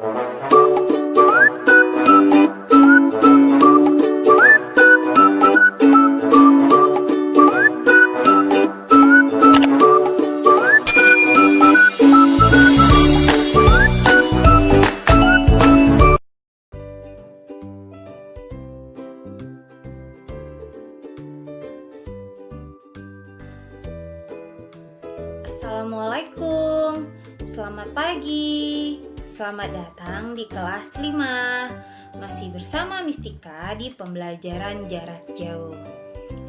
Assalamualaikum, selamat pagi, selamat datang di kelas 5. Masih bersama Mistika di pembelajaran jarak jauh.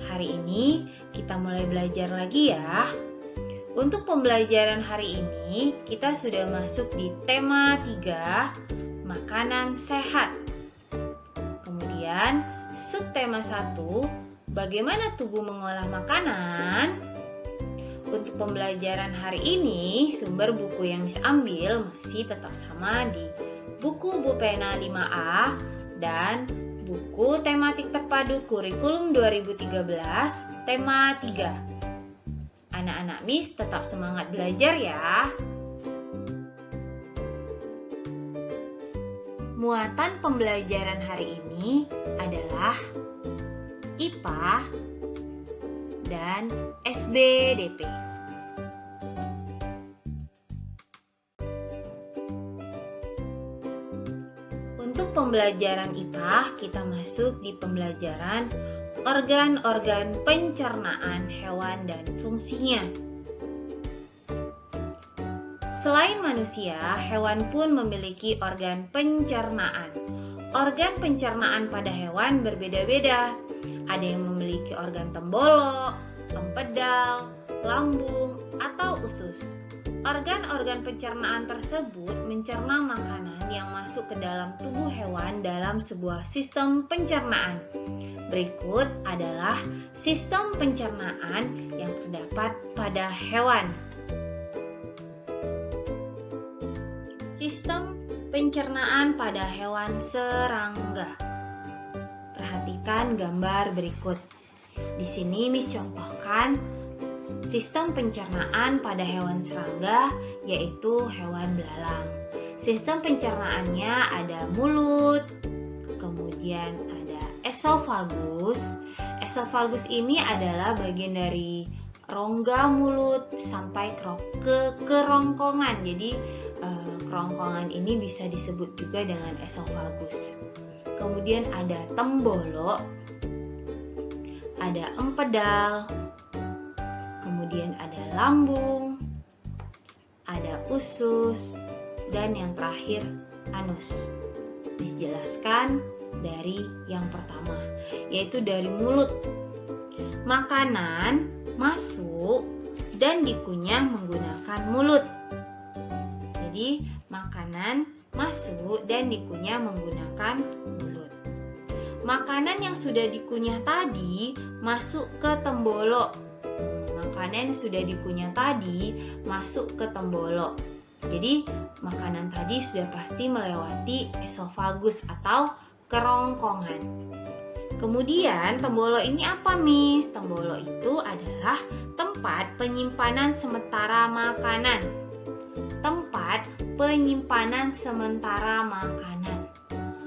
Hari ini kita mulai belajar lagi ya. Untuk pembelajaran hari ini kita sudah masuk di tema 3, makanan sehat. Kemudian subtema 1, bagaimana tubuh mengolah makanan. Untuk pembelajaran hari ini, sumber buku yang bisa ambil masih tetap sama di buku Bupena 5A dan buku tematik terpadu kurikulum 2013, tema 3. Anak-anak Miss tetap semangat belajar ya. Muatan pembelajaran hari ini adalah IPA dan SBDP. Untuk pembelajaran IPA, kita masuk di pembelajaran organ-organ pencernaan hewan dan fungsinya. Selain manusia, hewan pun memiliki organ pencernaan. Organ pencernaan pada hewan berbeda-beda. Ada yang memiliki organ tembolok, empedal, lambung, atau usus. Organ-organ pencernaan tersebut mencerna makanan yang masuk ke dalam tubuh hewan dalam sebuah sistem pencernaan. Berikut adalah sistem pencernaan yang terdapat pada hewan. Sistem pencernaan pada hewan serangga. Perhatikan gambar berikut. Di sini Miss contohkan sistem pencernaan pada hewan serangga, yaitu hewan belalang. Sistem pencernaannya ada mulut, kemudian ada esofagus. Esofagus ini adalah bagian dari rongga mulut sampai ke kerongkongan. Jadi kerongkongan ini bisa disebut juga dengan esofagus. Kemudian ada tembolok, ada empedal, kemudian ada lambung, ada usus, dan yang terakhir anus. Dijelaskan dari yang pertama, yaitu dari mulut. Makanan masuk dan dikunyah menggunakan mulut. Jadi, makanan masuk dan dikunyah menggunakan mulut. Makanan yang sudah dikunyah tadi masuk ke tembolok. Makanan yang sudah dikunyah tadi masuk ke tembolok. Jadi, makanan tadi sudah pasti melewati esofagus atau kerongkongan. Kemudian, tembolok ini apa, Miss? Tembolok itu adalah tempat penyimpanan sementara makanan. Tempat penyimpanan sementara makanan.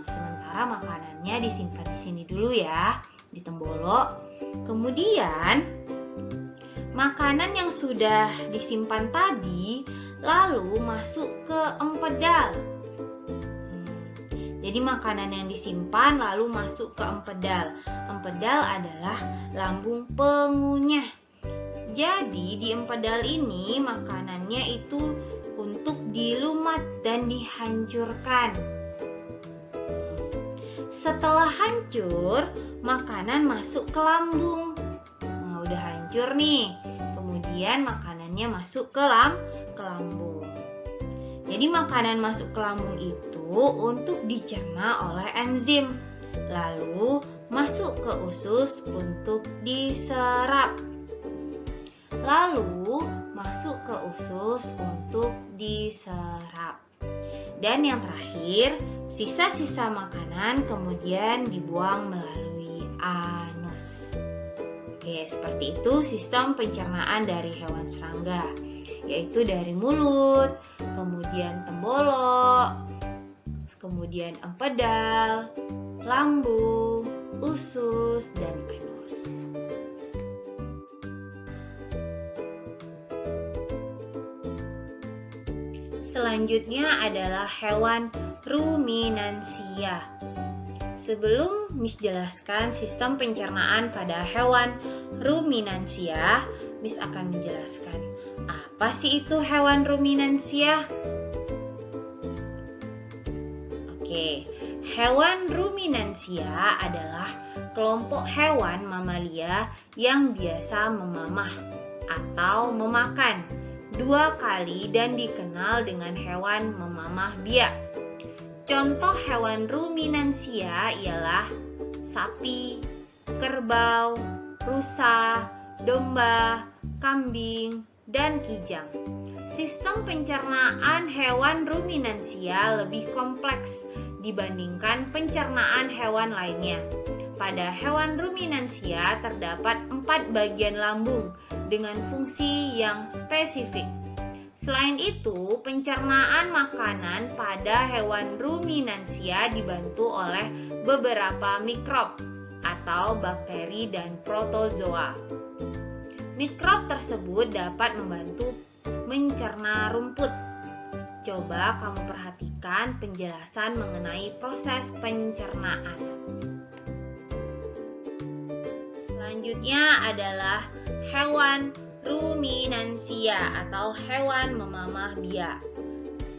Sementara makanannya disimpan di sini dulu ya, di tembolok. Kemudian makanan yang sudah disimpan tadi lalu masuk ke empedal. Jadi makanan yang disimpan lalu masuk ke empedal. Empedal adalah lambung pengunyah. Jadi di empedal ini makanannya itu untuk dilumat dan dihancurkan. Setelah hancur, makanan masuk ke lambung. Nah, udah hancur nih. Kemudian makanannya masuk ke lambung. Jadi makanan masuk ke lambung itu untuk dicerna oleh enzim. Lalu masuk ke usus untuk diserap. Lalu masuk ke usus untuk diserap. Dan yang terakhir, sisa-sisa makanan kemudian dibuang melalui anus. Oke, seperti itu sistem pencernaan dari hewan serangga, yaitu dari mulut, kemudian tembolok, kemudian empedal, lambung, usus, dan anus. Selanjutnya adalah hewan ruminansia. Sebelum Miss jelaskan sistem pencernaan pada hewan ruminansia, Miss akan menjelaskan apa sih itu hewan ruminansia? Oke, hewan ruminansia adalah kelompok hewan mamalia yang biasa memamah atau memakan 2 kali dan dikenal dengan hewan memamah biak. Contoh hewan ruminansia ialah sapi, kerbau, rusa, domba, kambing, dan kijang. Sistem pencernaan hewan ruminansia lebih kompleks dibandingkan pencernaan hewan lainnya. Pada hewan ruminansia terdapat 4 bagian lambung dengan fungsi yang spesifik. Selain itu, pencernaan makanan pada hewan ruminansia dibantu oleh beberapa mikrob atau bakteri dan protozoa. Mikrob tersebut dapat membantu mencerna rumput. Coba kamu perhatikan penjelasan mengenai proses pencernaan. Selanjutnya adalah hewan ruminansia atau hewan memamah biak.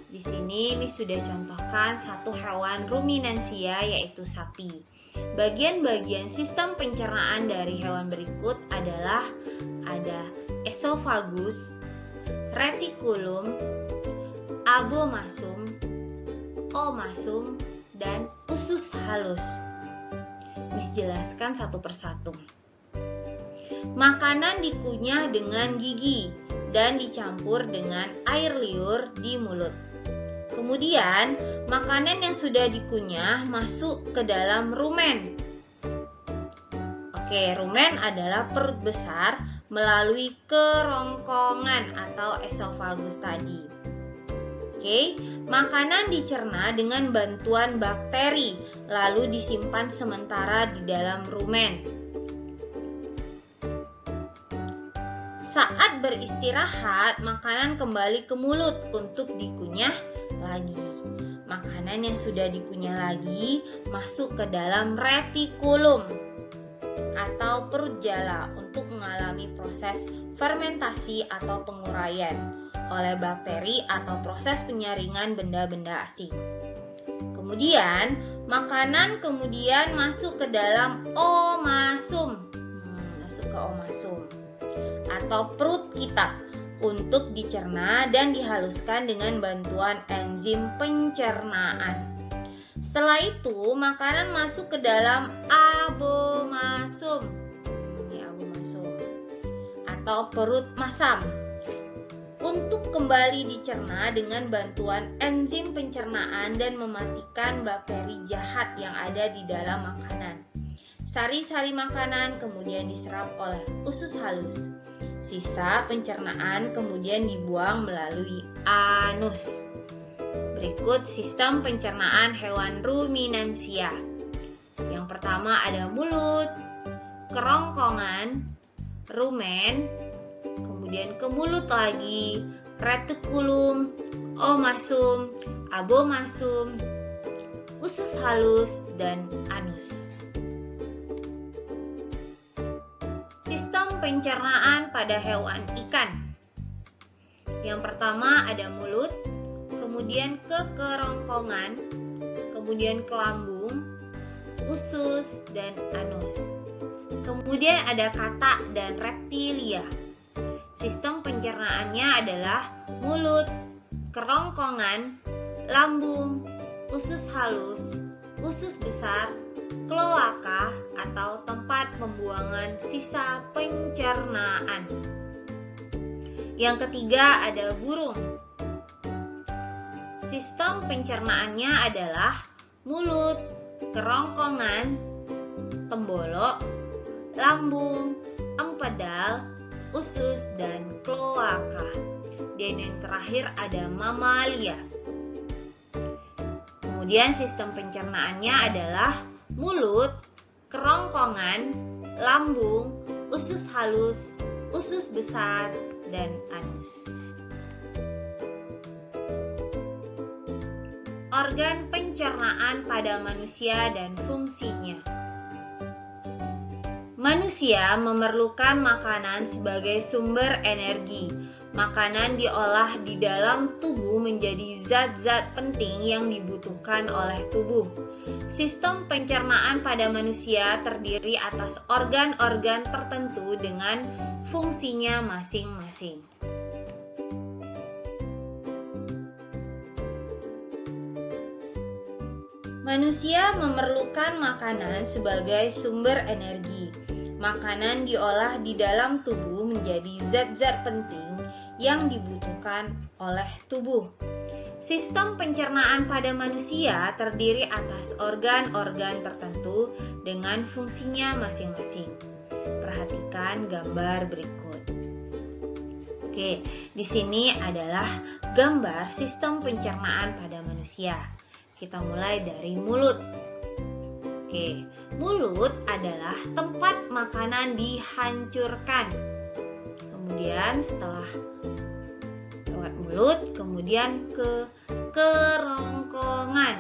Di sini Miss sudah contohkan satu hewan ruminansia yaitu sapi. Bagian-bagian sistem pencernaan dari hewan berikut adalah ada esofagus, retikulum, abomasum, omasum, dan usus halus. Miss jelaskan satu persatu. Makanan dikunyah dengan gigi dan dicampur dengan air liur di mulut. Kemudian, makanan yang sudah dikunyah masuk ke dalam rumen. Oke, rumen adalah perut besar melalui kerongkongan atau esofagus tadi. Oke, makanan dicerna dengan bantuan bakteri, lalu disimpan sementara di dalam rumen. Saat beristirahat, makanan kembali ke mulut untuk dikunyah lagi. Makanan yang sudah dikunyah lagi masuk ke dalam retikulum atau perut jala untuk mengalami proses fermentasi atau penguraian oleh bakteri atau proses penyaringan benda-benda asing. Kemudian, makanan kemudian masuk ke dalam omasum. Masuk ke omasum atau perut kita untuk dicerna dan dihaluskan dengan bantuan enzim pencernaan. Setelah itu, makanan masuk ke dalam abomasum. Ini abomasum atau perut masam untuk kembali dicerna dengan bantuan enzim pencernaan dan mematikan bakteri jahat yang ada di dalam makanan. Sari-sari makanan kemudian diserap oleh usus halus. Sisa pencernaan kemudian dibuang melalui anus. Berikut sistem pencernaan hewan ruminansia. Yang pertama ada mulut, kerongkongan, rumen, kemudian ke mulut lagi, retikulum, omasum, abomasum, usus halus, dan anus. Sistem pencernaan pada hewan ikan. Yang pertama ada mulut, kemudian ke kerongkongan, kemudian ke lambung, usus, dan anus. Kemudian ada katak dan reptilia. Sistem pencernaannya adalah mulut, kerongkongan, lambung, usus halus, usus besar, kloaka atau tempat pembuangan sisa pencernaan. Yang ketiga ada burung. Sistem pencernaannya adalah mulut, kerongkongan, tembolok, lambung, empedal, usus, dan kloaka. Dan yang terakhir ada mamalia. Kemudian sistem pencernaannya adalah mulut, kerongkongan, lambung, usus halus, usus besar, dan anus. Organ pencernaan pada manusia dan fungsinya. Manusia memerlukan makanan sebagai sumber energi. Makanan diolah di dalam tubuh menjadi zat-zat penting yang dibutuhkan oleh tubuh. Sistem pencernaan pada manusia terdiri atas organ-organ tertentu dengan fungsinya masing-masing. Manusia memerlukan makanan sebagai sumber energi. Makanan diolah di dalam tubuh menjadi zat-zat penting yang dibutuhkan oleh tubuh. Sistem pencernaan pada manusia terdiri atas organ-organ tertentu dengan fungsinya masing-masing. Perhatikan gambar berikut. Oke, di sini adalah gambar sistem pencernaan pada manusia. Kita mulai dari mulut. Oke, mulut adalah tempat makanan dihancurkan. Kemudian setelah lewat mulut, kemudian ke kerongkongan.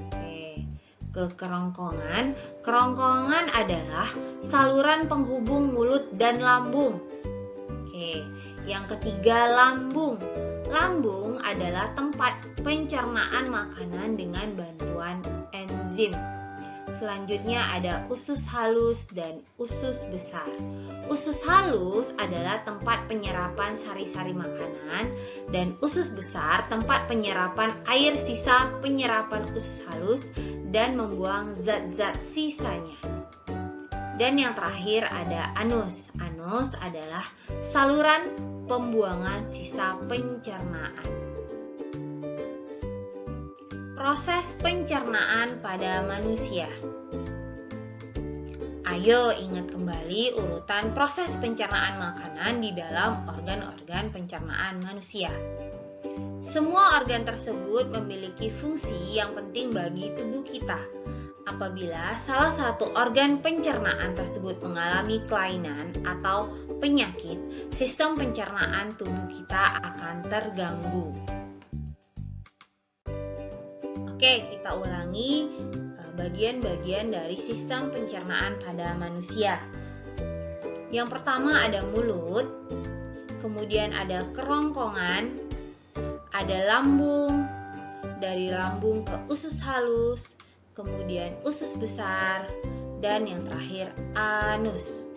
Oke, ke kerongkongan. Kerongkongan adalah saluran penghubung mulut dan lambung. Oke, yang ketiga lambung. Lambung adalah tempat pencernaan makanan dengan bantuan enzim. Selanjutnya ada usus halus dan usus besar. Usus halus adalah tempat penyerapan sari-sari makanan dan usus besar tempat penyerapan air sisa penyerapan usus halus dan membuang zat-zat sisanya. Dan yang terakhir ada anus. Anus adalah saluran pembuangan sisa pencernaan. Proses pencernaan pada manusia. Ayo ingat kembali urutan proses pencernaan makanan di dalam organ-organ pencernaan manusia. Semua organ tersebut memiliki fungsi yang penting bagi tubuh kita. Apabila salah satu organ pencernaan tersebut mengalami kelainan atau penyakit, sistem pencernaan tubuh kita akan terganggu. Oke, kita ulangi bagian-bagian dari sistem pencernaan pada manusia. Yang pertama ada mulut, kemudian ada kerongkongan, ada lambung, dari lambung ke usus halus, kemudian usus besar, dan yang terakhir anus.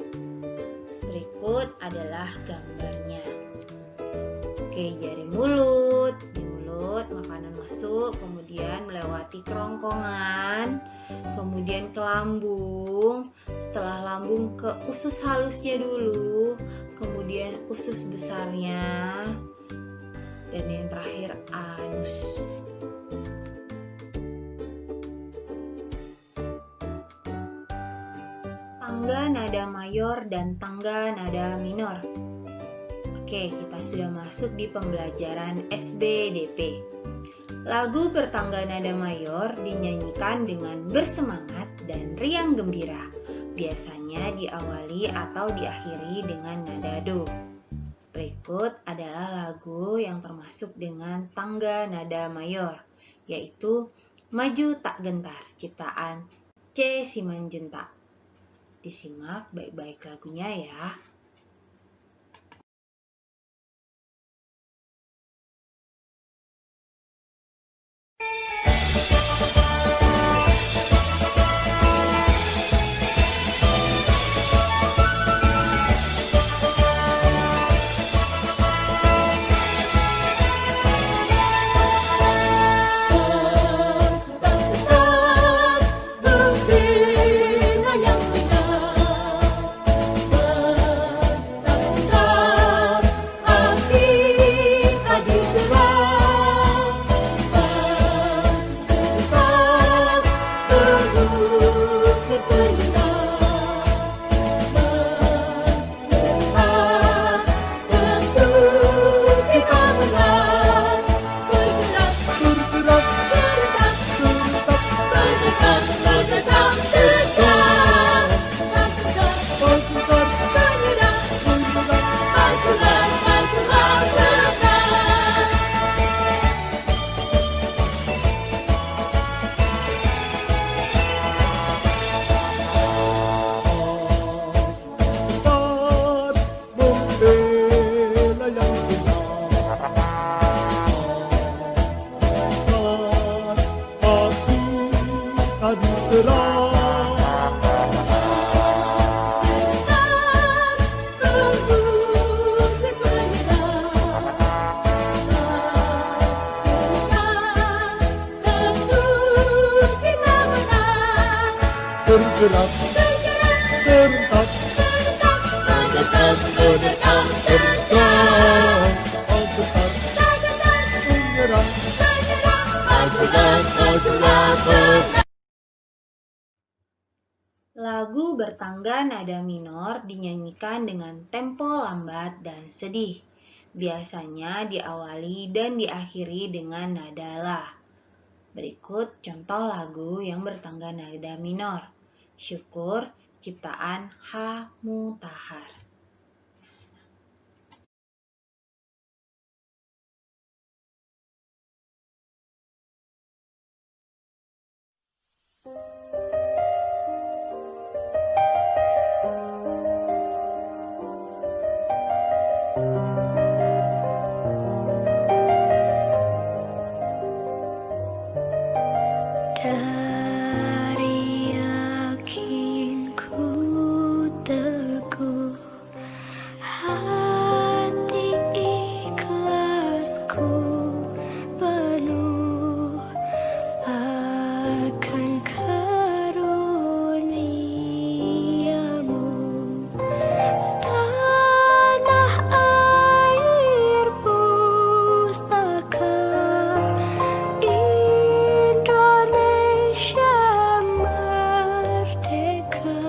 Berikut adalah gambarnya. Oke, dari mulut, di mulut makanan masuk, kemudian melewati kerongkongan, kemudian ke lambung, setelah lambung ke usus halusnya dulu, kemudian usus besarnya, dan yang terakhir anus. Tangga nada mayor dan tangga nada minor. Oke, kita sudah masuk di pembelajaran SBDP. Lagu bertangga nada mayor dinyanyikan dengan bersemangat dan riang gembira. Biasanya diawali atau diakhiri dengan nada do. Berikut adalah lagu yang termasuk dengan tangga nada mayor, yaitu Maju Tak Gentar, ciptaan C. Simanjuntak. Disimak baik-baik lagunya ya. Bergerak, serentak, mendekat, bergerak, menyerang, majulah. Lagu bertangga nada minor dinyanyikan dengan tempo lambat dan sedih. Biasanya diawali dan diakhiri dengan nada la. Berikut contoh lagu yang bertangga nada minor. Syukur, ciptaan H. Mutahar. Dari yakinku teguh, hati ikhlasku penuh akan karuniamu. Tanah air pusaka Indonesia merdeka,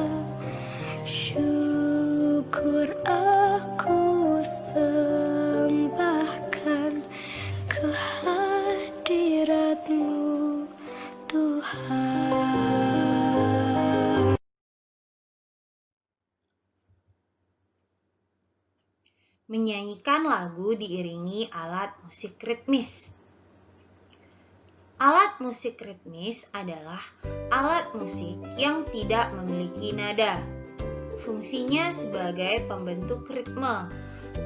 syukur aku sembahkan kehadiratmu Tuhan. Menyanyikan lagu diiringi alat musik ritmis. Alat musik ritmis adalah alat musik yang tidak memiliki nada. Fungsinya sebagai pembentuk ritme.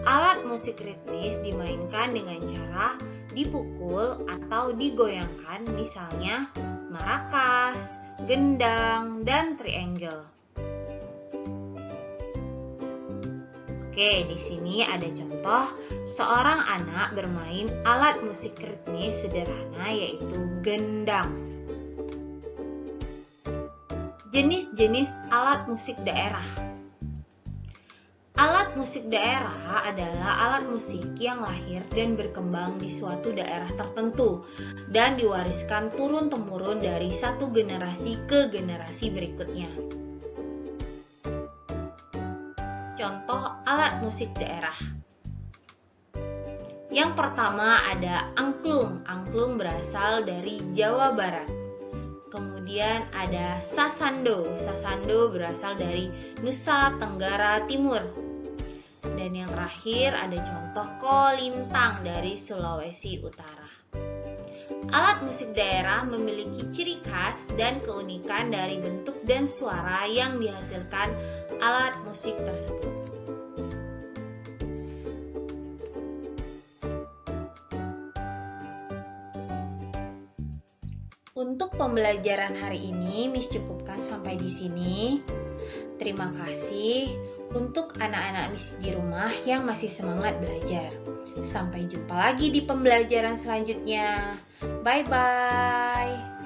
Alat musik ritmis dimainkan dengan cara dipukul atau digoyangkan, misalnya marakas, gendang, dan triangle. Oke, di sini ada contoh seorang anak bermain alat musik ritmis sederhana yaitu gendang. Jenis-jenis alat musik daerah. Alat musik daerah adalah alat musik yang lahir dan berkembang di suatu daerah tertentu dan diwariskan turun-temurun dari satu generasi ke generasi berikutnya. Contoh alat musik daerah. Yang pertama ada angklung. Angklung berasal dari Jawa Barat. Kemudian ada sasando. Sasando berasal dari Nusa Tenggara Timur. Dan yang terakhir ada contoh kolintang dari Sulawesi Utara. Alat musik daerah memiliki ciri khas dan keunikan dari bentuk dan suara yang dihasilkan alat musik tersebut. Untuk pembelajaran hari ini, Miss cukupkan sampai di sini. Terima kasih untuk anak-anak Miss di rumah yang masih semangat belajar. Sampai jumpa lagi di pembelajaran selanjutnya. Bye-bye.